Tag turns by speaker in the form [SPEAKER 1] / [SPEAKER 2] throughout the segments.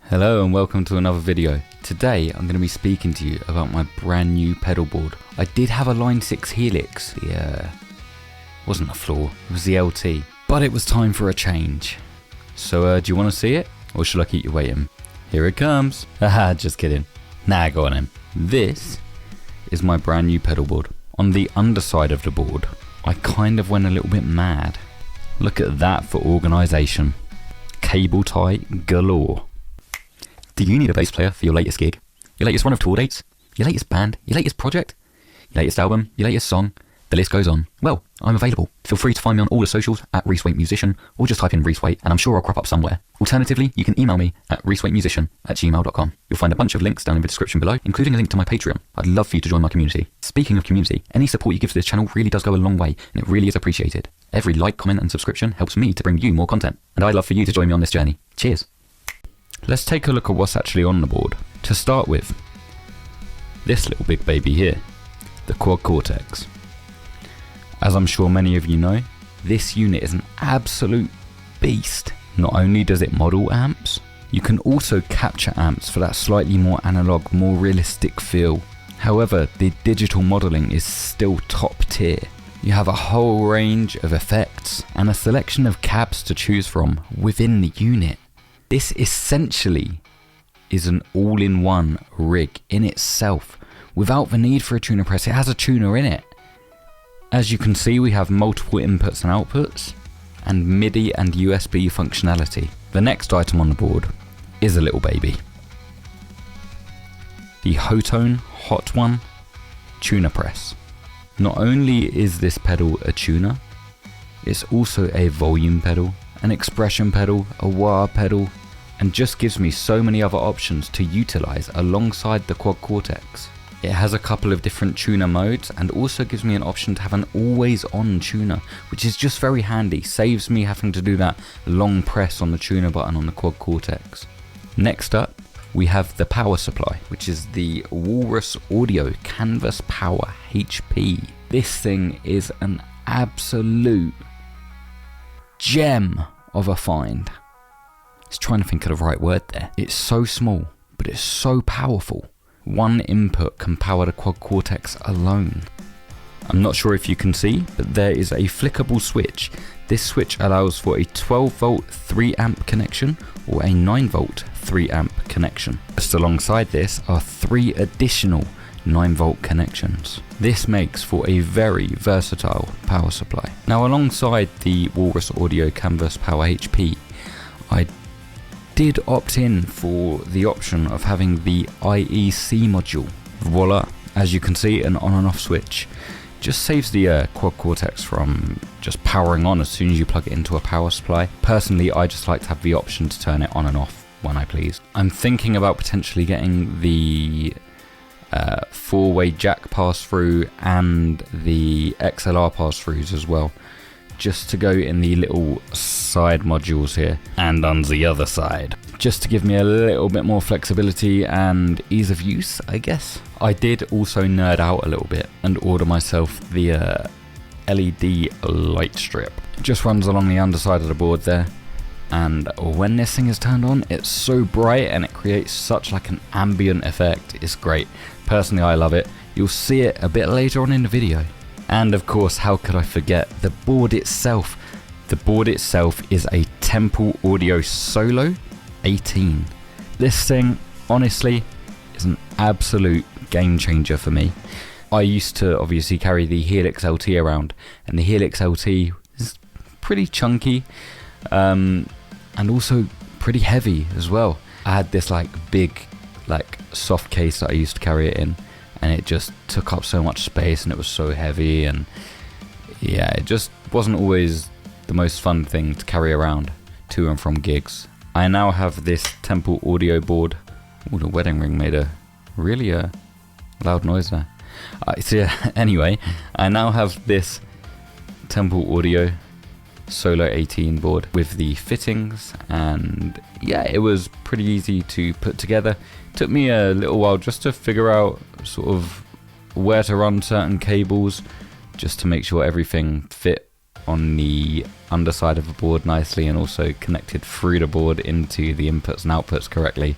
[SPEAKER 1] Hello and welcome to another video. Today I'm going to be speaking to you about my brand new pedal board. I did have a Line 6 Helix, wasn't a flaw, it was the LT, but it was time for a change. So do you want to see it, or should I keep you waiting? Here it comes. Haha, just kidding. Nah, go on in. This is my brand new pedal board. On the underside of the board, I kind of went a little bit mad. Look at that for organisation. Cable tie galore. Do you need a bass player for your latest gig, your latest run of tour dates, your latest band, your latest project, your latest album, your latest song? The list goes on. Well, I'm available. Feel free to find me on all the socials at ReeseWaiteMusician, or just type in ReeseWaite and I'm sure I'll crop up somewhere. Alternatively, you can email me at reesewaitemusician@gmail.com. You'll find a bunch of links down in the description below, including a link to my Patreon. I'd love for you to join my community. Speaking of community, any support you give to this channel really does go a long way, and it really is appreciated. Every like, comment and subscription helps me to bring you more content, and I'd love for you to join me on this journey. Cheers. Let's take a look at what's actually on the board. To start with, this little big baby here, the Quad Cortex. As I'm sure many of you know, this unit is an absolute beast. Not only does it model amps, you can also capture amps for that slightly more analog, more realistic feel. However, the digital modeling is still top tier. You have a whole range of effects and a selection of cabs to choose from within the unit. This essentially is an all-in-one rig in itself, without the need for a tuner press. It has a tuner in it. As you can see, we have multiple inputs and outputs, and MIDI and USB functionality. The next item on the board is a little baby. The Hotone Hot One tuner press. Not only is this pedal a tuner, it's also a volume pedal, an expression pedal, a wah pedal, and just gives me so many other options to utilize alongside the Quad Cortex. It has a couple of different tuner modes and also gives me an option to have an always on tuner, which is just very handy, saves me having to do that long press on the tuner button on the Quad Cortex. Next up, we have the power supply, which is the Walrus Audio Canvas Power HP. This thing is an absolute gem of a find. I was trying to think of the right word there. It's so small, but it's so powerful. One input can power the Quad Cortex alone. I'm not sure if you can see, but there is a flickable switch. This switch allows for a 12 volt 3 amp connection or a 9 volt 3 amp connection. Just alongside this are 3 additional 9 volt connections. This makes for a very versatile power supply. Now, alongside the Walrus Audio Canvas Power HP, I did opt in for the option of having the IEC module. Voila, as you can see, an on and off switch just saves the Quad Cortex from just powering on as soon as you plug it into a power supply. Personally, I just like to have the option to turn it on and off when I please. I'm thinking about potentially getting the 4-way jack pass-through and the XLR pass-throughs as well, just to go in the little side modules here and on the other side, just to give me a little bit more flexibility and ease of use, I guess. I did also nerd out a little bit and order myself the LED light strip. It just runs along the underside of the board there, and when this thing is turned on, it's so bright and it creates such like an ambient effect. It's great. Personally, I love it. You'll see it a bit later on in the video. And of course, how could I forget the board itself? The board itself is a Temple Audio Solo 18. This thing, honestly, is an absolute game changer for me. I used to obviously carry the Helix LT around, and the Helix LT is pretty chunky, and also pretty heavy as well. I had this like big, like soft case that I used to carry it in, and it just took up so much space and it was so heavy, and yeah, it just wasn't always the most fun thing to carry around to and from gigs. I now have this Temple audio board. Oh, the wedding ring made a really loud noise there. So yeah, anyway, I now have this Temple Audio Solo 18 board with the fittings, and yeah, it was pretty easy to put together. Took me a little while just to figure out sort of where to run certain cables, just to make sure everything fit on the underside of the board nicely, and also connected through the board into the inputs and outputs correctly.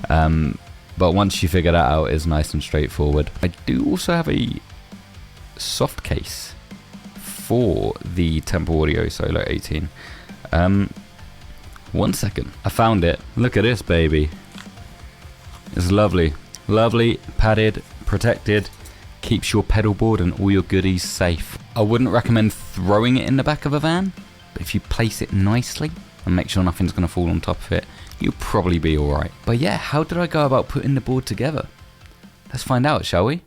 [SPEAKER 1] But once you figure that out, it's nice and straightforward. I do also have a soft case for the Tempo Audio Solo 18. 1 second, I found it. Look at this baby. It's lovely, lovely, padded, protected, keeps your pedal board and all your goodies safe. I wouldn't recommend throwing it in the back of a van, but if you place it nicely and make sure nothing's going to fall on top of it, you'll probably be alright. But yeah, how did I go about putting the board together? Let's find out, shall we?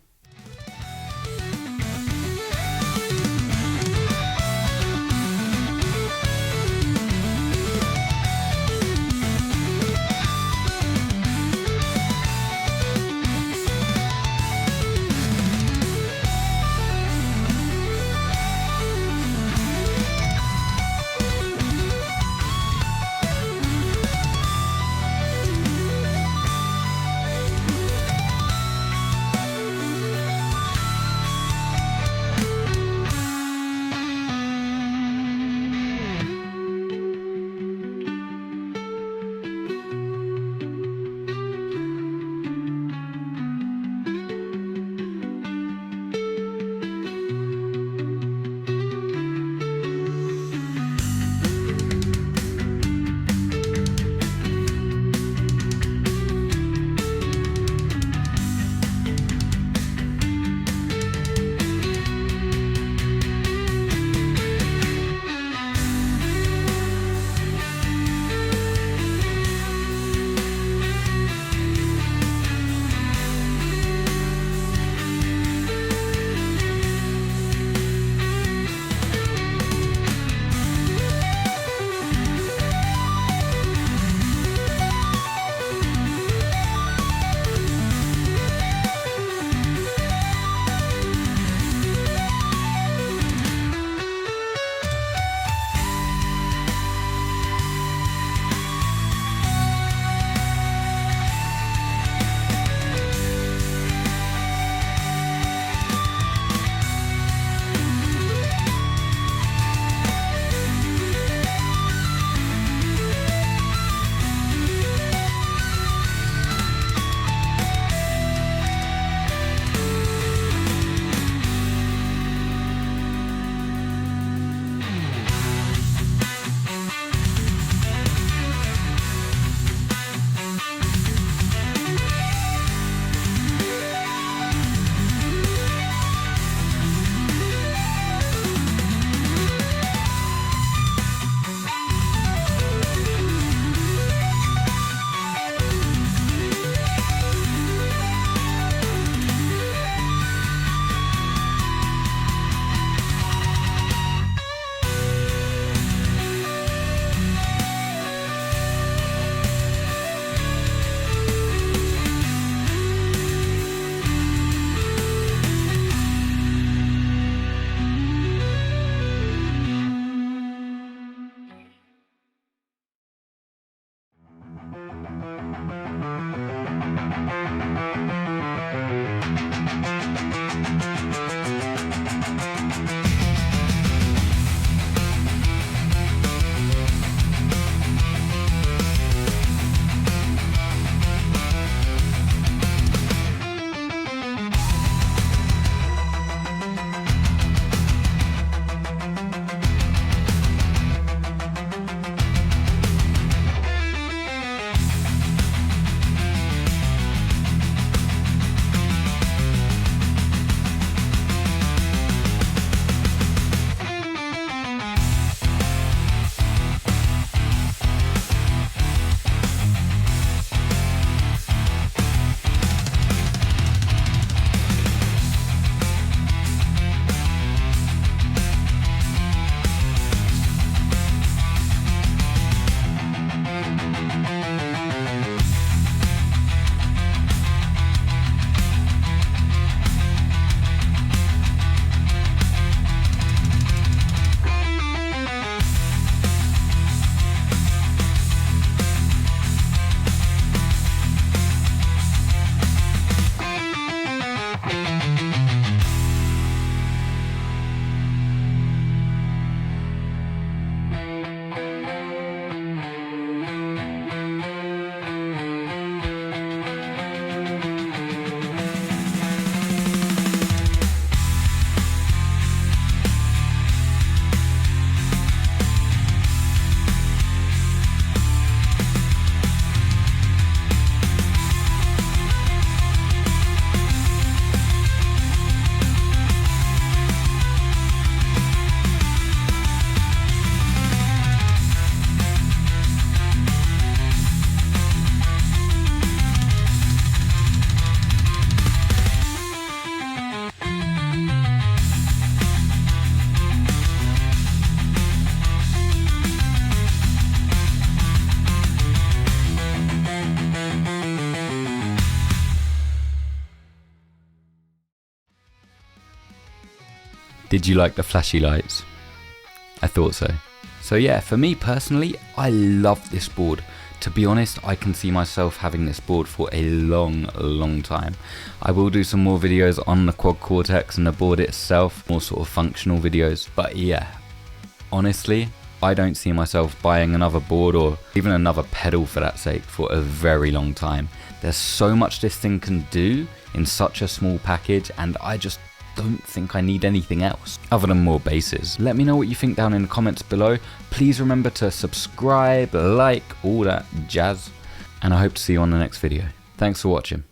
[SPEAKER 1] Did you like the flashy lights? I thought so. So yeah, for me personally, I love this board. To be honest, I can see myself having this board for a long time. I will do some more videos on the Quad Cortex and the board itself, more sort of functional videos, but yeah, honestly, I don't see myself buying another board or even another pedal for that sake for a very long time. There's so much this thing can do in such a small package, and I just don't think I need anything else other than more basses. Let me know what you think down in the comments below. Please remember to subscribe, like, all that jazz, and I hope to see you on the next video. Thanks for watching.